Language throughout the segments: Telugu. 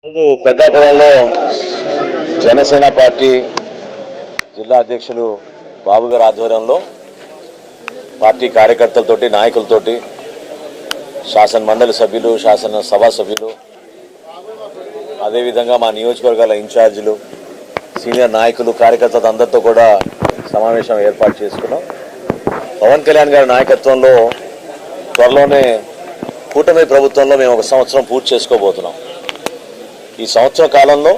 పెద్దాపురంలో జనసేన పార్టీ జిల్లా అధ్యక్షులు బాబు గారి ఆధ్వర్యంలో పార్టీ కార్యకర్తలతోటి నాయకులతోటి శాసన మండలి సభ్యులు శాసన సభా సభ్యులు అదేవిధంగా మా నియోజకవర్గాల ఇన్ఛార్జీలు సీనియర్ నాయకులు కార్యకర్తలు అందరితో కూడా సమావేశం ఏర్పాటు చేసుకున్నాం. పవన్ కళ్యాణ్ గారి నాయకత్వంలో త్వరలోనే కూటమి ప్రభుత్వంలో మేము 1 సంవత్సరం పూర్తి చేసుకోబోతున్నాం. ఈ సంవత్సర కాలంలో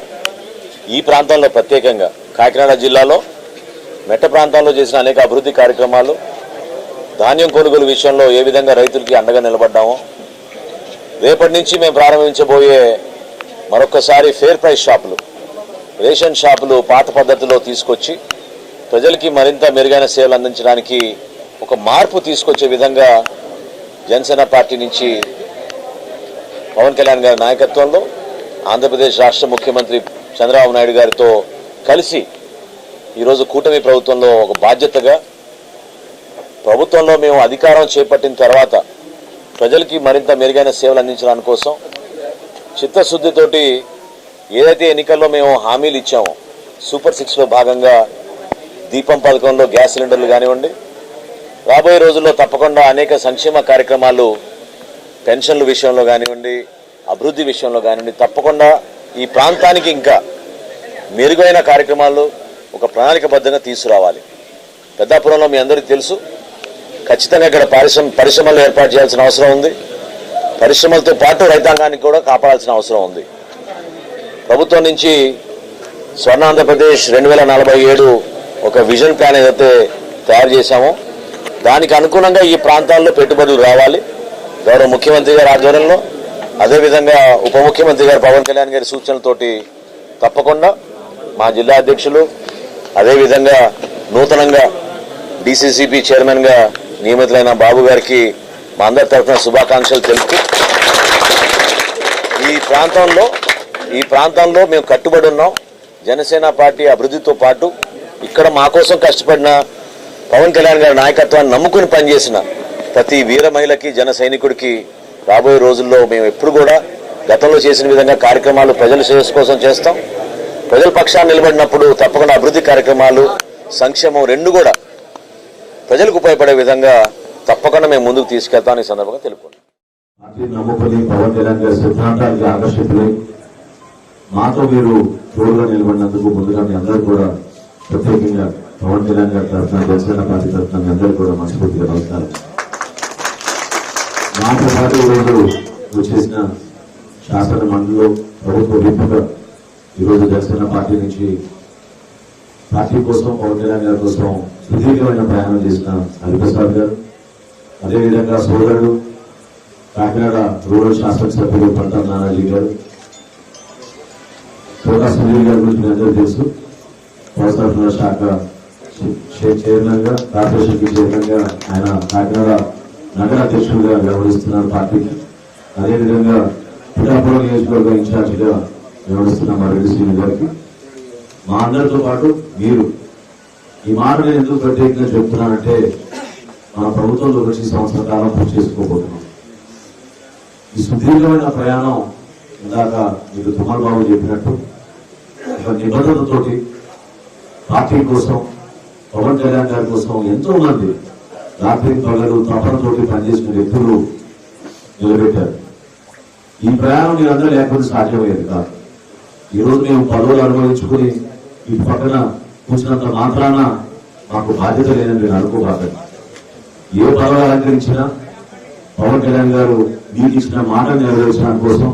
ఈ ప్రాంతంలో ప్రత్యేకంగా కాకినాడ జిల్లాలో మెట్ట ప్రాంతాల్లో చేసిన అనేక అభివృద్ధి కార్యక్రమాలు, ధాన్యం కొనుగోలు విషయంలో ఏ విధంగా రైతులకి అండగా నిలబడ్డామో, రేపటి నుంచి మేము ప్రారంభించబోయే మరొకసారి ఫేర్ ప్రైస్ షాపులు, రేషన్ షాపులు పాత పద్ధతిలో తీసుకొచ్చి ప్రజలకి మరింత మెరుగైన సేవలు అందించడానికి ఒక మార్పు తీసుకొచ్చే విధంగా జనసేన పార్టీ నుంచి పవన్ కళ్యాణ్ గారి నాయకత్వంలో ఆంధ్రప్రదేశ్ రాష్ట్ర ముఖ్యమంత్రి చంద్రబాబు నాయుడు గారితో కలిసి ఈరోజు కూటమి ప్రభుత్వంలో ఒక బాధ్యతగా ప్రభుత్వంలో మేము అధికారం చేపట్టిన తర్వాత ప్రజలకి మరింత మెరుగైన సేవలు అందించడానికి కోసం చిత్తశుద్ధితోటి ఏదైతే ఎన్నికల్లో మేము హామీలు ఇచ్చామో సూపర్ 6లో భాగంగా దీపం పథకంలో గ్యాస్ సిలిండర్లు కానివ్వండి, రాబోయే రోజుల్లో తప్పకుండా అనేక సంక్షేమ కార్యక్రమాలు పెన్షన్ల విషయంలో కానివ్వండి, అభివృద్ధి విషయంలో కానివ్వండి, తప్పకుండా ఈ ప్రాంతానికి ఇంకా మెరుగైన కార్యక్రమాలు ఒక ప్రణాళికబద్ధంగా తీసుకురావాలి. పెద్దాపురంలో మీ అందరికీ తెలుసు, ఖచ్చితంగా ఇక్కడ పరిశ్రమలు ఏర్పాటు చేయాల్సిన అవసరం ఉంది. పరిశ్రమలతో పాటు రైతాంగానికి కూడా కాపాడాల్సిన అవసరం ఉంది. ప్రభుత్వం నుంచి స్వర్ణాంధ్రప్రదేశ్ 2047 ఒక విజన్ ప్లాన్ ఏదైతే తయారు చేశామో దానికి అనుగుణంగా ఈ ప్రాంతాల్లో పెట్టుబడులు రావాలి. గౌరవ ముఖ్యమంత్రి గారి ఆధ్వర్యంలో, అదేవిధంగా ఉప ముఖ్యమంత్రి గారు పవన్ కళ్యాణ్ గారి సూచనలతోటి తప్పకుండా మా జిల్లా అధ్యక్షులు, అదేవిధంగా నూతనంగా డిసిసిబి చైర్మన్గా నియమితులైన బాబు గారికి మా అందరి తరఫున శుభాకాంక్షలు తెలుపుతూ ఈ ప్రాంతంలో మేము కట్టుబడి ఉన్నాం. జనసేన పార్టీ అభివృద్ధితో పాటు ఇక్కడ మా కోసం కష్టపడిన పవన్ కళ్యాణ్ గారి నాయకత్వాన్ని నమ్ముకుని పనిచేసిన ప్రతి వీర మహిళకి, జన సైనికుడికి రాబోయే రోజుల్లో మేము ఎప్పుడు కూడా గతంలో చేసిన విధంగా కార్యక్రమాలు ప్రజల శ్రేయస్సు కోసం చేస్తాం. ప్రజల పక్షాన్ని నిలబడినప్పుడు తప్పకుండా అభివృద్ధి కార్యక్రమాలు, సంక్షేమం రెండు కూడా ప్రజలకు ఉపయోగపడే విధంగా తప్పకుండా మేము ముందుకు తీసుకెళ్తాం. ఈ సందర్భంగా తెలుపుకుంటాం. పవన్ కళ్యాణ్ గారి సిద్ధాంతానికి ఆకర్షితులై మాతో మీరు తోడుగా నిలబడినందుకు ముందుగా మీ అందరూ కూడా ప్రత్యేకంగా పవన్ కళ్యాణ్ గారి తరఫున, జనసేన పార్టీ తరఫున మీ అందరూ కూడా మనస్ఫూర్తిగా నమస్కారం. మాతో పాటు ఈరోజు వచ్చేసిన శాసన మండలిలో ప్రభుత్వ విప్పుగా ఈరోజు జనసేన పార్టీ నుంచి పార్టీ కోసం, పవన్ కళ్యాణ్ గారి కోసం సుదీర్ఘమైన ప్రయాణం చేసిన హరిప్రసాద్ గారు, అదేవిధంగా సోదరుడు కాకినాడ రూరల్ శాసనసభ్యులు పంటా నానాజీ గారు, తోటా సునీల్ గారి గురించి మీ అందరూ తెలుసు. వ్యవసాయ శాఖ చైర్మన్ గా, కార్పొరేషన్ కి చైర్మన్ గా ఆయన కాకినాడ నగర అధ్యక్షులుగా వ్యవహరిస్తున్నారు పార్టీకి. అదేవిధంగా పిఠాపురం నియోజకవర్గ ఇన్ఛార్జిగా వ్యవహరిస్తున్న మా రెడ్డి శ్రీని గారికి, మా అందరితో పాటు మీరు. ఈ మాట నేను ఎందుకు ప్రత్యేకంగా చెప్తున్నానంటే మన ప్రభుత్వంలో వచ్చి సంవత్సర కాలం పూర్తి చేసుకోబోతున్నాం. ఈ సుదీర్ఘమైన ప్రయాణం ఇందాక మీకు తుమ్మల్ బాబు చెప్పినట్టు ఒక నిబద్ధతతోటి పార్టీ కోసం, పవన్ కళ్యాణ్ గారి కోసం ఎంతో మంది రాత్రి పగలు తపనతోటి పనిచేసిన వ్యక్తులు నిలబెట్టారు. ఈ ప్రయాణం మీరందరూ లేకపోతే సాధ్యమయ్యేది కాదు. ఈరోజు మేము పదవులు అనుభవించుకుని ఈ పక్కన కూర్చున్నంత మాత్రాన మాకు బాధ్యత లేదని నేను అనుకోబాకండి. ఏ పదవులు అలంకరించినా పవన్ కళ్యాణ్ గారు మీకు ఇచ్చిన మాట నెరవేర్చడం కోసం,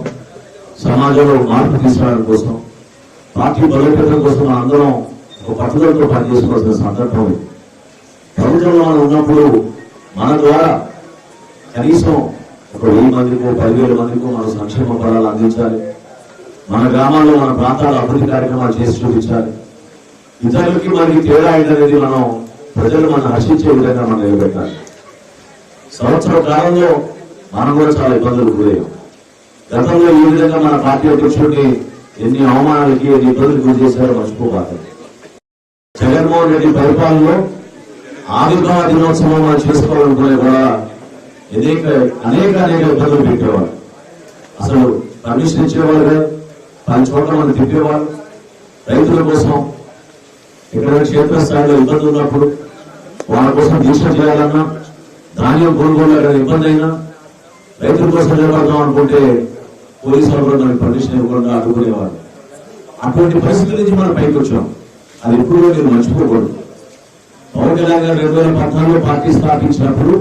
సమాజంలో మార్పు తీసుకురావడం కోసం, పార్టీ బలోపేతం కోసం అందరం ఒక పట్టుదలతో పనిచేసుకోవాల్సిన సందర్భం ఇది. ప్రభుత్వంలో మనం ఉన్నప్పుడు మన ద్వారా కనీసం ఒక 1000 మందికో 10,000 మందికో మనం సంక్షేమ ఫలాలు అందించాలి. మన గ్రామాల్లో, మన ప్రాంతాల అభివృద్ధి కార్యక్రమాలు చేసి చూపించాలి. ఇతరులకి మనకి తేడా ఏంటనేది మనం ప్రజలు మనం హర్షించే విధంగా మనం నిలబెట్టాలి. సంవత్సర కాలంలో మనం కూడా చాలా ఇబ్బందులు గురయ్యాం. గతంలో ఈ విధంగా మన పార్టీ అధ్యక్షుడిని ఎన్ని అవమానాలకి, ఎన్ని ఇబ్బందులు గురి చేశారో మర్చిపోబాకండి. జగన్మోహన్ రెడ్డి పరిపాలనలో ఆవిర్భావ దినోత్సవం మనం చేసుకోవాలనుకునే కూడా అనేక ఇబ్బందులు పెట్టేవాళ్ళు. అసలు పర్మిషన్ ఇచ్చేవాళ్ళు, పలు చోట్ల మనం తిప్పేవాళ్ళు. రైతుల కోసం ఎక్కడైనా క్షేత్రస్థాయిలో ఇబ్బంది ఉన్నప్పుడు వాళ్ళ కోసం దీక్ష చేయాలన్నా, ధాన్యం కొనుగోలు ఇబ్బంది అయినా రైతుల కోసం నిలబడదాం అనుకుంటే పోలీసు వాళ్ళు మనకి పర్మిషన్ ఇవ్వకుండా అడ్డుకునేవాళ్ళు. అటువంటి పరిస్థితి నుంచి మనం పైకి వచ్చాం. అది ఎప్పుడు మీరు మర్చిపోకూడదు. పవన్ కళ్యాణ్ గారు 2014లో పార్టీ స్థాపించినప్పుడు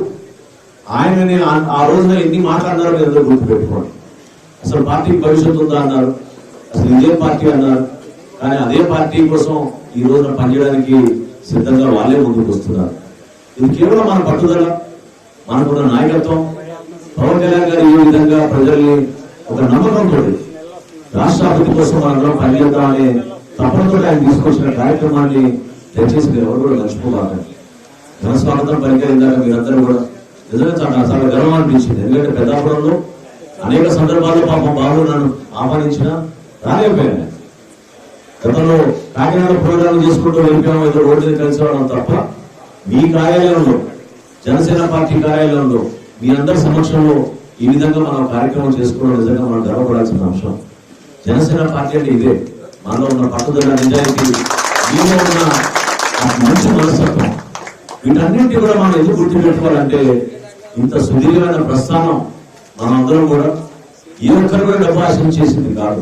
ఆయనని ఆ రోజున ఎన్ని మాట్లాడినారో మీరు గుర్తుపెట్టుకోండి. అసలు పార్టీకి భవిష్యత్తు ఉందా అన్నారు, అసలు ఇదే పార్టీ అన్నారు. కానీ అదే పార్టీ కోసం ఈ రోజున పనిచేయడానికి సిద్ధంగా వాళ్ళే ముందుకు వస్తున్నారు. ఇది కేవలం మన పట్టుదల, మనకున్న నాయకత్వం. పవన్ కళ్యాణ్ గారు ఈ విధంగా ప్రజల్ని ఒక నమ్మకంతో రాష్ట్రాభివృద్ధి కోసం మనం పనిచేద్దామనే తపనతో ఆయన తీసుకొచ్చిన కార్యక్రమాన్ని దయచేసి మీరు ఎవరు కూడా మర్చిపోవాలి. ఘనస్వాగతం పలికారిందాక మీరందరూ కూడా నిజంగా చాలా గర్వం అనిపించింది. ఎందుకంటే పెద్దాపురంలో అనేక సందర్భాల్లో పాపం బాబు నన్ను ఆహ్వానించినా రాలేకపోయాను. గతంలో కాకినాడ ప్రోగ్రాం చేసుకుంటూ వెళ్ళిపోయాం, ఏదో రోడ్డుని కలిసి రావడం తప్ప మీ కార్యాలయంలో, జనసేన పార్టీ కార్యాలయంలో మీ అందరి సమక్షంలో ఈ విధంగా మనం కార్యక్రమం చేసుకోవడం నిజంగా మనం గర్వపడాల్సిన అంశం. జనసేన పార్టీ అంటే ఇదే, మనలో ఉన్న పట్టుదల, నిజాయితీ, మీలో ఉన్న మంచి మనస్తత్వం, వీటన్నింటి కూడా మనం ఎందుకు గుర్తుపెట్టుకోవాలంటే ఇంత సుదీర్ఘమైన ప్రస్థానం మనందరం కూడా ఏ ఒక్కరు కూడా డబ్బు ఆశించేసింది కాదు.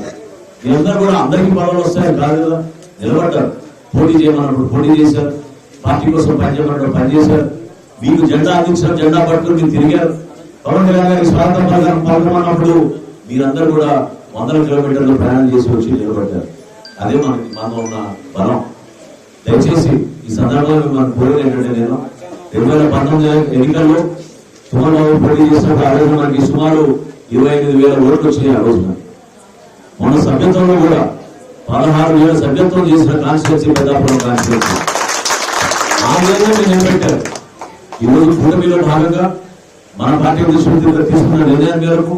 మీరందరూ కూడా అందరికీ పదవులు వస్తాయి కాదు కదా, నిలబడ్డారు. పోటీ చేయమన్నప్పుడు పోటీ చేశారు, పార్టీ కోసం పనిచేయమన్నప్పుడు పనిచేశారు. మీకు జెండా అందించిన జెండా పట్టుకుని మీరు తిరిగారు. పవన్ కళ్యాణ్ గారి స్వాగతం పాల్గొన్నప్పుడు మీరందరూ కూడా 100 కిలోమీటర్లు ప్రయాణం చేసి వచ్చి నిలబడ్డారు. అదే మనలో ఉన్న బలం. దయచేసి ఈ సందర్భంలో మనం కోరేది ఏంటంటే, నేను 2019 ఎన్నికల్లో సుమారు పోటీ చేసినప్పుడు ఆ రోజు మనకి సుమారు 25,000 ఓట్లు వచ్చినాయి. ఆ రోజున మన సభ్యత్వంలో కూడా 16,000 సభ్యత్వం చేసిన కాన్స్టిట్యున్సీ పెద్దాపురం కాన్స్టిట్యున్సీ. ఆ విధంగా మీరు నిలబెట్టారు. ఈ రోజు కూటమిలో భాగంగా మన పార్టీ తీసుకున్న నిర్ణయం మేరకు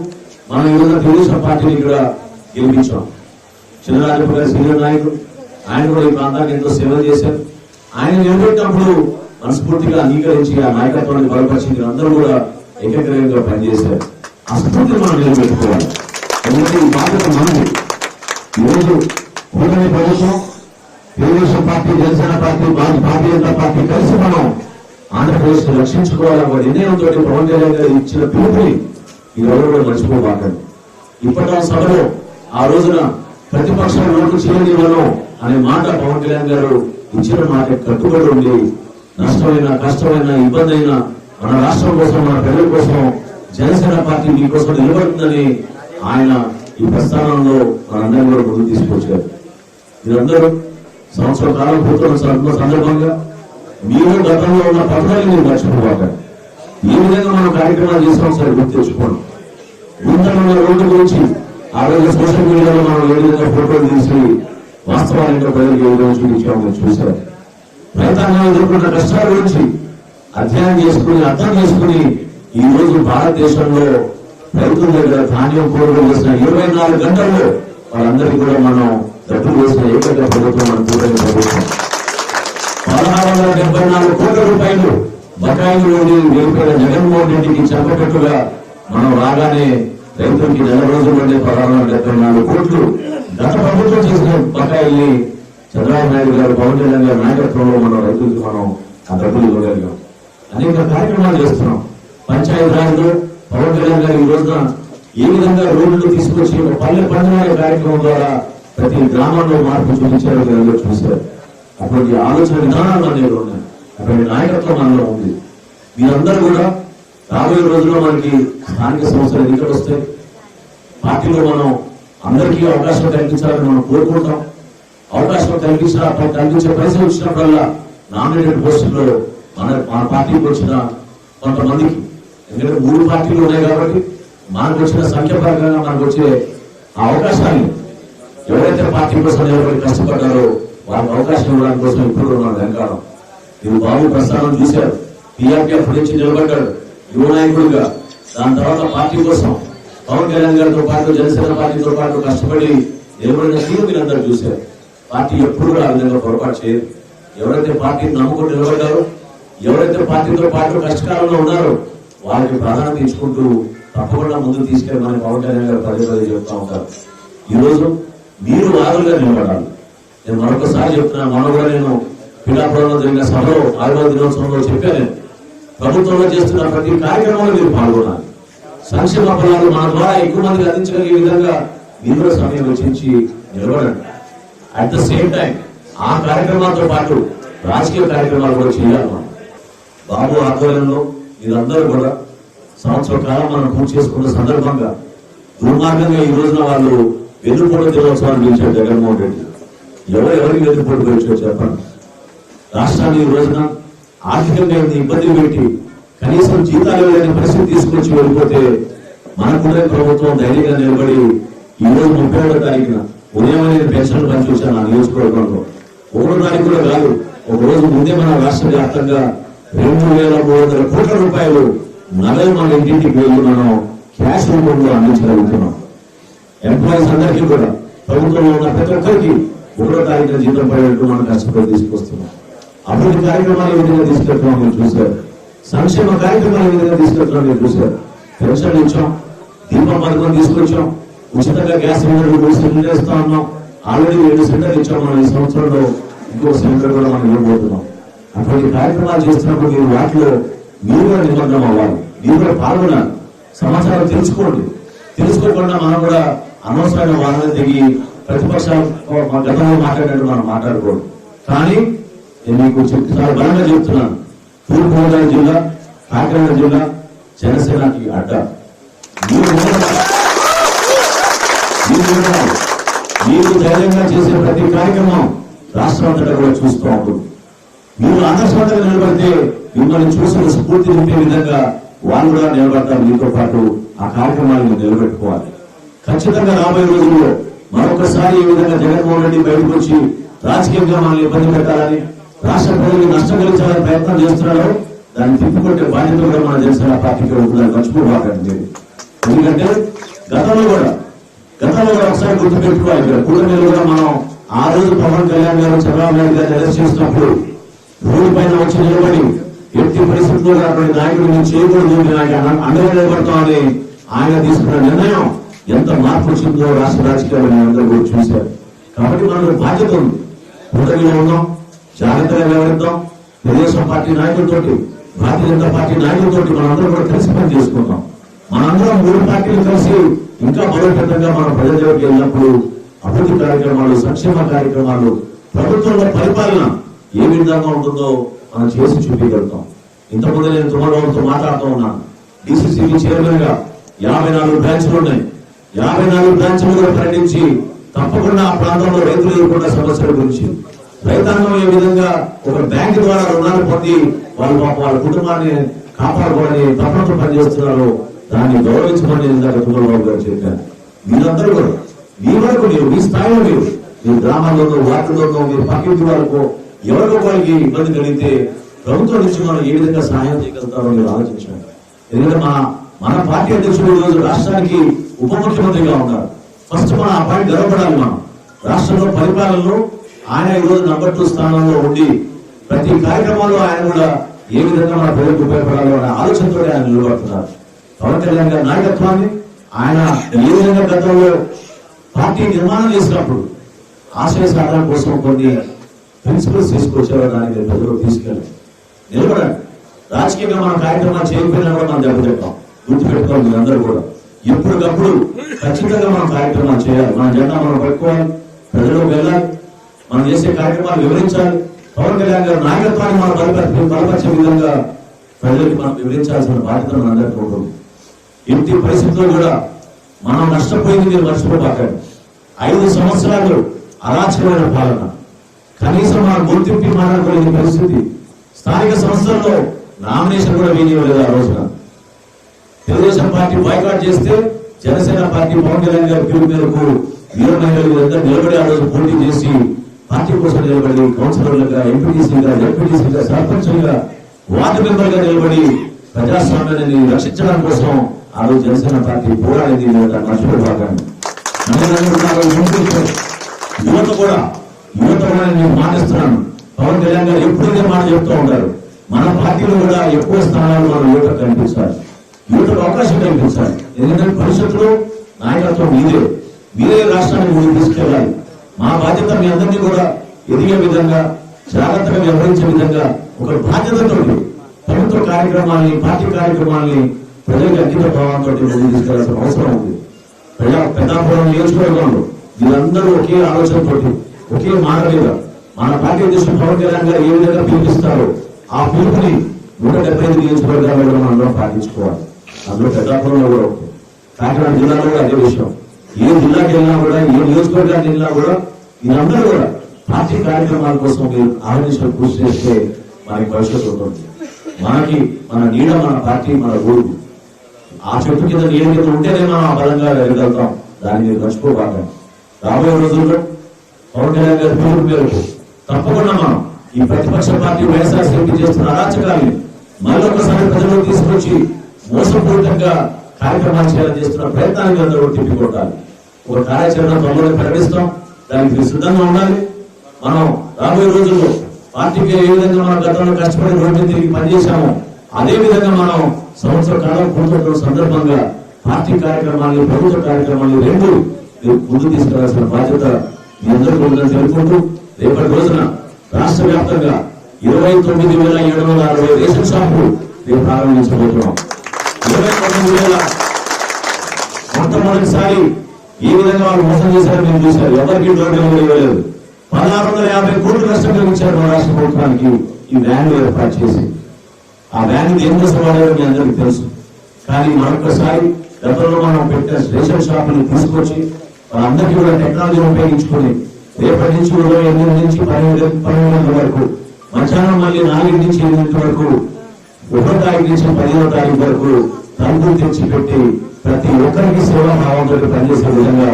మనం ఈ రోజు తెలుగుదేశం పార్టీని ఇక్కడ గెలిపించాం. చిన్నరాజప్ప గారి సీనియర్ నాయకుడు, ఆయన కూడా ఈ ప్రాంతానికి ఎంతో సేవ చేశారు. ఆయన నిలబెట్టినప్పుడు మనస్ఫూర్తిగా అంగీకరించి ఆ నాయకత్వాన్ని బలపరిచి అందరూ కూడా ఏకగ్రీవంగా పనిచేశారు. ఆ స్ఫూర్తిని మనం నిలబెట్టుకోవాలి. ఎందుకంటే ఈ బాధ్యత మనది. ఈరోజు కూటమి ప్రభుత్వం, Telugu Desam party, Janasena party, Bharatiya Janata party కలిసి మనం ఆంధ్రప్రదేశ్ ను రక్షించుకోవాలన్న నిర్ణయంతో పవన్ కళ్యాణ్ గారు ఇచ్చిన పిలుపుని ఈ రోజు కూడా మర్చిపోబాకండి. ఇప్పటి సభలో ఆ రోజున ప్రతిపక్షం ఓటు చేయనివ్వను అనే మాట పవన్ కళ్యాణ్ గారు ఇచ్చిన మాట కట్టుబడి ఉండి నష్టమైన, కష్టమైన, ఇబ్బంది అయినా మన రాష్ట్రం కోసం, మన ప్రజల కోసం జనసేన పార్టీ మీకోసం నిలబడుతుందని ఆయన ఈ ప్రస్థానంలో మనందరూ కూడా ముందుకు తీసుకొచ్చారు. మీరందరూ సంవత్సరం కాలం పూర్తున్న సందర్భంగా మీరు గతంలో ఉన్న పథకాలు మీరు మర్చిపోవాలి. ఈ విధంగా మనం కార్యక్రమాలు చేసాం, సరే గుర్తు తెచ్చుకోండి. ముందున్న రోడ్డు గురించి ఆ రోజు సోషల్ మీడియాలో మనం ఏ విధంగా ఫోటోలు తీసి వాస్తవానికి ప్రజలకు ఏ విధంగా చూపించామో చూశారు. రైతాంగం ఎదుర్కొన్న కష్టాల గురించి అధ్యయనం చేసుకుని, అర్థం చేసుకుని ఈ రోజు భారతదేశంలో రైతుల దగ్గర ధాన్యం కొనుగోలు చేసిన 24 గంటల్లో వాళ్ళందరికీ కూడా మనం డబ్బులు వేసిన ఏకైక ప్రభుత్వం మన కూటమి ప్రభుత్వం. 1674 కోట్ల రూపాయలు బకాయిలు నుండి వెళ్ళిపోయిన జగన్మోహన్ రెడ్డికి చెప్పేటట్టుగా మనం రాగానే రైతులకి నెల రోజుల నుండి 1674 కోట్లు గత ప్రభుత్వం చేసిన బకాయిల్ని చంద్రబాబు నాయుడు గారు, పవన్ కళ్యాణ్ గారి నాయకత్వంలో మనం రైతులకి మనం ఆ డబ్బులు ఇవ్వగలిగాం. అనేక కార్యక్రమాలు చేస్తున్నాం. పంచాయతీ రాజ్లో పవన్ కళ్యాణ్ గారు ఈ రోజున ఏ విధంగా రోడ్లు తీసుకొచ్చి ఒక పల్లె పంచనాల కార్యక్రమం ద్వారా ప్రతి గ్రామంలో మార్పు చూపించారో మీరు చూశారు. అటువంటి ఆలోచన విధానాలు అనేవి ఉన్నాయి. అటువంటి నాయకత్వం మనలో ఉంది. మీరందరూ కూడా రాబోయే రోజుల్లో మనకి స్థానిక సంస్థలు ఎన్నికలు వస్తాయి. పార్టీలో మనం అందరికీ అవకాశం కల్పించాలని మనం కోరుకుంటాం. అవకాశం కల్పించే పరిస్థితి వచ్చినప్పుడల్లా నామినేటెడ్ పోస్టుల్లో మన పార్టీకి వచ్చిన కొంతమందికి, ఎందుకంటే 3 పార్టీలు ఉన్నాయి కాబట్టి మనకు వచ్చిన సంఖ్య ప్రకారంగా మనకు వచ్చే ఆ అవకాశాన్ని ఎవరైతే పార్టీ కోసం నిలబడి కష్టపడ్డారో వాళ్ళకి అవకాశం ఇవ్వడానికి కోసం ఇప్పుడు ఉన్నాడు వెంకాలం. మీరు బాబు ప్రస్థానం చూశారు. టీఆర్పీఎఫ్ నుంచి నిలబడ్డాడు యువ నాయకుడిగా. దాని తర్వాత పార్టీ కోసం పవన్ కళ్యాణ్ గారితో పాటు, జనసేన పార్టీతో పాటు కష్టపడి నిలబడిన తీరు మీరందరూ చూశారు. పార్టీ ఎప్పుడు కూడా ఆ విధంగా పొరపాటు చేయరు. ఎవరైతే పార్టీని నమ్ముకుని నిలబడ్డారో, ఎవరైతే పార్టీతో పాటు కష్టకాలంలో ఉన్నారో వాళ్ళకి ప్రాధాన్యత ఇచ్చుకుంటూ తప్పకుండా ముందుకు తీసుకెళ్ళి మన పవన్ కళ్యాణ్ గారు పదే చెప్తా ఉంటారు. ఈ రోజు మీరు వాదులుగా నిలబడాలి. నేను మరొకసారి చెప్తున్నాను, మనం కూడా నేను పిఠాపురంలో జరిగిన సభలో 6వ దినోత్సవంలో చెప్పాను, ప్రభుత్వంలో చేస్తున్న ప్రతి కార్యక్రమంలో మీరు పాల్గొనాలి. సంక్షేమ ఫలాలు మన ద్వారా ఎక్కువ మందికి అందించగలిగే విధంగా మీరు సమయం వెచ్చించి నిలబడండి. అట్ ద సేమ్ టైం ఆ కార్యక్రమాలతో పాటు రాజకీయ కార్యక్రమాలు కూడా చేయాలి. మనం బాబు ఆధ్వర్యంలో మీరందరూ కూడా సంవత్సర కాలం మనం పూర్తి చేసుకున్న సందర్భంగా దుర్మార్గంగా ఈ రోజున వాళ్ళు వెన్నుపోటు దినోత్సవాన్ని పిలిచారు జగన్మోహన్ రెడ్డి. ఎవరికి వెన్నుపోటు పిలిచారు చెప్పండి? రాష్ట్రాన్ని ఈ రోజున ఆర్థికంగా ఇబ్బంది పెట్టి కనీసం జీతాలు లేని పరిస్థితి తీసుకొచ్చి వెళ్ళిపోతే మనకునే ప్రభుత్వం ధైర్యంగా నిలబడి ఈ రోజు 31వ తారీఖున ఉదయం నేను పెన్షన్లు పనిచూశాను ఆ నియోజకవర్గంలో. 1వ తారీఖు కూడా కాదు, ఒక రోజు ముందే మన రాష్ట్ర వ్యాప్తంగా 2,300 కోట్ల రూపాయలు నగదు మన ఇంటింటికి వెళ్ళి మనం క్యాష్ రూపంలో అందించగలుగుతున్నాం. ఎంప్లాయీస్ అందరికీ కూడా ప్రభుత్వంలో ఉన్న ప్రతి ఒక్కరికి 1వ తారీఖున జీతం పడేట్టు మనం కష్టపడి తీసుకొస్తున్నాం. అభివృద్ధి కార్యక్రమాలు ఏ విధంగా తీసుకెళ్తున్నాం మీరు చూశారు. సంక్షేమ కార్యక్రమాలు ఏ విధంగా తీసుకెళ్తున్నాం మీరు చూశారు. పెన్షన్ ఇచ్చాం, దీపం పథకం తీసుకొచ్చాం, ఉచితంగా గ్యాస్ సిలిండర్ ఇస్తా ఉన్నాం. ఆల్రెడీ 2 సిలిండర్లు ఇచ్చాం. మనం ఈ సంవత్సరంలో ఇంకో సిలిండర్ కూడా మనం ఇవ్వబోతున్నాం. అటువంటి కార్యక్రమాలు చేస్తున్నప్పుడు మీరు వాటిలో మీరు కూడా నిమగ్నం అవ్వాలి, మీరు కూడా పాల్గొనాలి, సమాచారం తెలుసుకోండి. తెలుసుకోకుండా మనం కూడా అనవసరమైన వాదన దిగి ప్రతిపక్షాలు గతంలో మాట్లాడినట్టు మనం మాట్లాడకూడదు. కానీ నేను మీకు చాలా బలంగా చెప్తున్నాను, తూర్పుగోదావరి జిల్లా, కాకినాడ జిల్లా జనసేనకి అడ్డ. మీరు ధైర్యంగా చేసే ప్రతి కార్యక్రమం రాష్ట్రం అంతటా కూడా చూస్తూ ఉంటుంది. మీరు ఆదర్శవంతంగా నిలబడితే మిమ్మల్ని చూసిన స్ఫూర్తి నింపే విధంగా వాళ్ళు కూడా నిలబడతారు. మీతో పాటు ఆ కార్యక్రమాలను నిలబెట్టుకోవాలి. ఖచ్చితంగా రాబోయే రోజుల్లో మరొకసారి ఈ విధంగా జగన్మోహన్ రెడ్డి బయటకు వచ్చి రాజకీయంగా మనల్ని ఇబ్బంది పెట్టాలని, రాష్ట్ర ప్రజలకు నష్టం కలిగించాలని ప్రయత్నం చేస్తున్నారో దాన్ని తిప్పుకొట్టే బాధ్యత కూడా మన జనసేన పార్టీకి ఉంటుందని మర్చిపోబాకండి. ఎందుకంటే గతంలో కూడా ఒకసారి గుర్తుపెట్టుకోవాలి. ఇక్కడ కూటమిలో కూడా మనం ఆ రోజు పవన్ కళ్యాణ్ గారు, చంద్రబాబు నాయుడు గారిని అరెస్ట్ చేసినప్పుడు రోడ్డు పైన వచ్చి నిలబడి ఎట్టి పరిస్థితుల్లో అటువంటి నాయకుడు మేము చేయకూడదు, అండగా నిలబడతామని ఆయన తీసుకున్న నిర్ణయం ఎంత మార్పు వచ్చిందో రాష్ట్ర రాజకీయాలు అందరూ కూడా చూశారు. కాబట్టి మనకు బాధ్యత ఉంది. కూటమిలో ఉన్నాం, జాగ్రత్తగా వ్యవహరిద్దాం. తెలుగుదేశం పార్టీ నాయకులతోటి, భారతీయ జనతా పార్టీ నాయకులతోటి మనందరం కూడా కలిసి పని చేసుకుంటాం. మనందరం 3 పార్టీలు కలిసి ఇంకా బలోపేతంగా మన ప్రజల దగ్గరికి వెళ్ళినప్పుడు అభివృద్ధి కార్యక్రమాలు, సంక్షేమ కార్యక్రమాలు, ప్రభుత్వంలో పరిపాలన ఏ విధంగా ఉంటుందో మనం చేసి చూపించగలుగుతాం. ఇంతకుముందు నేను తుమ్మలబాబుతో మాట్లాడుతూ ఉన్నాను. డిసిసిబి చైర్మన్ గా 54 బ్రాంచ్లు ఉన్నాయి. 54 బ్రాంచ్లు కూడా ప్రకటించి తప్పకుండా ఆ ప్రాంతంలో రైతులు ఎదుర్కొన్న సమస్యల గురించి, రైతాంగం ఏ విధంగా ఒక బ్యాంకు ద్వారా రుణాలు పొంది వాళ్ళ కుటుంబాన్ని కాపాడుకోవాలని తప్పనతో పనిచేస్తున్నారో దాన్ని గౌరవించమని ఇందాక తుమ్మలబాబు గారు చెప్పారు. మీరందరూ కూడా మీ వరకు మీ స్థాయిలో మీరు గ్రామాల్లోనూ, వార్డుల్లోనూ, మీరు పక్కింటి వాళ్ళకు ఎవరికో వాళ్ళకి ఇబ్బంది కలిగితే ప్రభుత్వం నుంచి మనం ఏ విధంగా సహాయం చేయగలుగుతారో మీరు ఆలోచించండి. ఎందుకంటే మన పార్టీ అధ్యక్షుడు ఈ రోజు రాష్ట్రానికి ఉప ముఖ్యమంత్రిగా ఉన్నారు. ఫస్ట్ మనం ఆ పార్టీ గర్వపడాలి. మనం రాష్ట్రంలో పరిపాలనలో ఆయన ఈ రోజు నంబర్ 2 స్థానంలో ఉండి ప్రతి కార్యక్రమాల్లో ఆయన కూడా ఏ విధంగా మన ప్రజలకు ఉపయోగపడాలో అనే ఆలోచనతో ఆయన నిలబడుతున్నారు. పవన్ కళ్యాణ్ గారి నాయకత్వాన్ని ఆయన ఏ విధంగా గతంలో పార్టీ నిర్మాణం చేసినప్పుడు ఆశయ సాధన కోసం కొన్ని ప్రిన్సిపల్స్ తీసుకొచ్చారో దానికి ప్రజలు తీసుకెళ్ళి నిలబడండి. రాజకీయంగా మన కార్యక్రమాలు చేయకపోయినా కూడా మనం దెబ్బతింటాం. గుర్తుపెట్టుకోవాలి మీరందరూ కూడా. ఎప్పటికప్పుడు ఖచ్చితంగా మనం కార్యక్రమాలు చేయాలి. మన జెండా మనం పట్టుకోవాలి, ప్రజలకు వెళ్ళాలి, మనం చేసే కార్యక్రమాలు వివరించాలి. పవన్ కళ్యాణ్ గారి నాయకత్వాన్ని మనం బలపరిచే విధంగా ప్రజలకు మనం వివరించాల్సిన బాధ్యత మనందరికీ ఉంటుంది. ఇంటి పరిస్థితుల్లో కూడా మనం నష్టపోయింది మీరు మర్చిపోబాకండి. 5 సంవత్సరాలు అరాచకమైన పాలన, కనీసం మన గుర్తింపు మాట్లాడుకోలేని పరిస్థితి. స్థానిక సంస్థల్లో నామినేషన్ కూడా వేయలేదు. ఆ రోజున తెలుగుదేశం పార్టీ బాయ్కాట్ చేస్తే జనసేన పార్టీ పవన్ కళ్యాణ్ గారి పిలుపు మేరకు వీర మహిళలు నిలబడి ఆ రోజు పోటీ చేసి పార్టీ కోసం నిలబడి కౌన్సిలర్లుగా, ఎంపీటీసీగా, జెడ్పీటీసీగా, సర్పంచ్లుగా, వార్డు మెంబర్ గా నిలబడి ప్రజాస్వామ్యాన్ని రక్షించడం కోసం ఆ రోజు జనసేన పార్టీ పోరాడింది. మర్చిపోబాకండి. యువత కూడా నేను మాటిస్తున్నాను. పవన్ కళ్యాణ్ గారు ఎప్పుడైతే మాట చెప్తూ ఉంటారు, మన పార్టీలో కూడా ఎక్కువ స్థానాలు మన యువత కనిపించాలి, యువతకు అవకాశం కల్పించాలి. ఎందుకంటే భవిష్యత్తులో నాయకత్వం మీదే. మీరే రాష్ట్రాన్ని ముందుకు తీసుకెళ్ళాలి. మా బాధ్యత మీ అందరినీ కూడా ఎదిగే విధంగా, జాగ్రత్తగా వ్యవహరించే విధంగా ఒక బాధ్యతతో ప్రభుత్వ కార్యక్రమాల్ని, పార్టీ కార్యక్రమాల్ని ప్రజలకు అంకిత భావంతో ముందుకు తీసుకెళ్లాల్సిన అవసరం ఉంది. పెద్దాపురం నియోజకవర్గంలో వీళ్ళందరూ ఒకే ఆలోచనతో, ఒకే మాట మీద మన పార్టీ అధ్యక్షుడు పవన్ కళ్యాణ్ గారు ఏ విధంగా పిలిపిస్తారో ఆ పిలుపుని 175 నియోజకవర్గాల్లో కూడా మనం అందరం పాటించుకోవాలి. అందులో పెద్దాపురంలో కూడా కాకినాడ జిల్లాలో కూడా అదే విషయం. ఏ జిల్లాకి వెళ్ళినా కూడా, ఏ నియోజకవర్గానికి వెళ్ళినా కూడా వీళ్ళందరూ కూడా పార్టీ కార్యక్రమాల కోసం మీరు ఆలోచించిన కృషి చేస్తే మనకి భవిష్యత్తు ఉంటుంది. మనకి మన నీడ, మన పార్టీ, మన ఊరు. ఆ చెట్టు కింద నీడ కింద ఉంటేనే మనం ఆ బలంగా ఎదగలుగుతాం. దాన్ని మీరు మర్చిపోబాకండి. రాబోయే రోజుల్లో పవన్ కళ్యాణ్ గారి పిలుపు మేరకు తప్పకుండా మనం ఈ ప్రతిపక్ష పార్టీ వైఎస్ఆర్సీపీ చేస్తున్న అరాచకాన్ని మరొకసారి ప్రజలకు తీసుకొచ్చి మోసపూరితంగా కార్యక్రమాలు చేయాలని చేస్తున్న ప్రయత్నాన్ని అందరూ తిప్పికొట్టాలి. ఒక కార్యాచరణ త్వరలో ప్రకటిస్తాం. దానికి మీరు సిద్ధంగా ఉండాలి. మనం రాబోయే రోజుల్లో పార్టీకి ఏ విధంగా మనం గతంలో కష్టపడి రోడ్డు తిరిగి పనిచేశామో అదే విధంగా మనం సంవత్సర కాలం పూర్తయిన సందర్భంగా పార్టీ కార్యక్రమాన్ని, ప్రభుత్వ కార్యక్రమాన్ని రెండు ముందు తీసుకెళ్లాల్సిన బాధ్యత మీ అందరికీ ఉందని తెలుపుకుంటూ రేపటి రోజున రాష్ట్ర వ్యాప్తంగా 29,760 రేషన్ షాపులు రేపు ప్రారంభించబోతున్నాం. 29,000 మొట్టమొదటిసారి ఏ విధంగా వాళ్ళు మోసం చేశారో మీరు చూశారు. ఎవరికి డోర్ డెలివరీ ఇవ్వలేదు. 1,650 కోట్లు నష్టం కలిగించారు మన రాష్ట్ర ప్రభుత్వానికి ఈ వ్యాన్లు ఏర్పాటు చేసి. ఆ వ్యాన్ దేని కోసం వాడారో మీ అందరికీ తెలుసు. కానీ మరొకసారి గతంలో మనం పెట్టిన రేషన్ షాపులు తీసుకొచ్చి వాళ్ళందరికీ కూడా టెక్నాలజీని ఉపయోగించుకొని రేపటి నుంచి 28 నుంచి 12 వరకు, మధ్యాహ్నం మళ్ళీ 4 నుంచి 8 వరకు, 1వ తారీఖు నుంచి 15వ తారీఖు వరకు తలుపులు తెచ్చి పెట్టి ప్రతి ఒక్కరికి సేవాభావంతో పనిచేసే విధంగా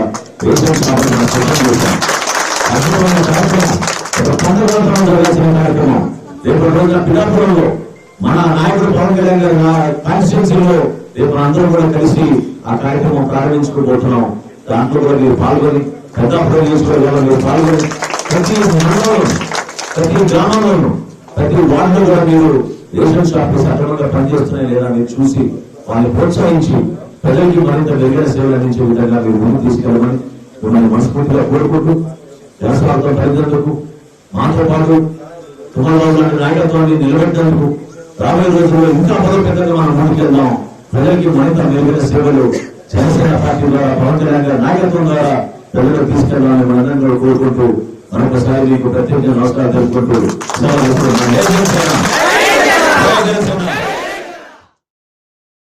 రేషన్ షాపులు సిద్ధం చేశాం. అద్భుతమైన కార్యక్రమం, ఒక పండుగ జరగాల్సిన కార్యక్రమం. రేపు రోజున పిఠాపురంలో మన నాయకుడు పవన్ కళ్యాణ్ గారి కాన్స్టిట్యున్సీలో రేపు అందరం కూడా కలిసి ఆ కార్యక్రమం ప్రారంభించుకోబోతున్నాం. దాంట్లో కూడా మీరు పాల్గొని, పెద్దాపురం నియోజకవర్గంలో మీరు పాల్గొని, ప్రతి మండలంలోనూ, ప్రతి గ్రామంలోనూ, ప్రతి వార్డులో కూడా మీరు రేషన్ షాపులు సక్రమంగా పనిచేస్తున్నాయి లేదా మీరు చూసి వాళ్ళని ప్రోత్సహించి ప్రజలకి మరింత మెరుగైన సేవలు అందించే విధంగా మీరు ముందుకు తీసుకెళ్లమని మిమ్మల్ని మనస్ఫూర్తిగా కోరుకుంటూ, వ్యవసాయంతో తల్లిదండ్రులకు మాతో పాటు తుమ్మలరావు లాంటి నాయకత్వాన్ని నిలబెట్టేందుకు రాబోయే రోజుల్లో ఇంకా బలోపేతంగా మనం ముందుకెళ్దాం. ప్రజలకి మరింత మెరుగైన సేవలు జనసేన పార్టీ ద్వారా, పవన్ కళ్యాణ్ గారి నాయకత్వం ద్వారా ప్రజలకు తీసుకెళ్లాలని మనందరం కూడా కోరుకుంటూ మరొకసారి మీకు ప్రత్యేక నమస్కారం తెలుపుకుంటూ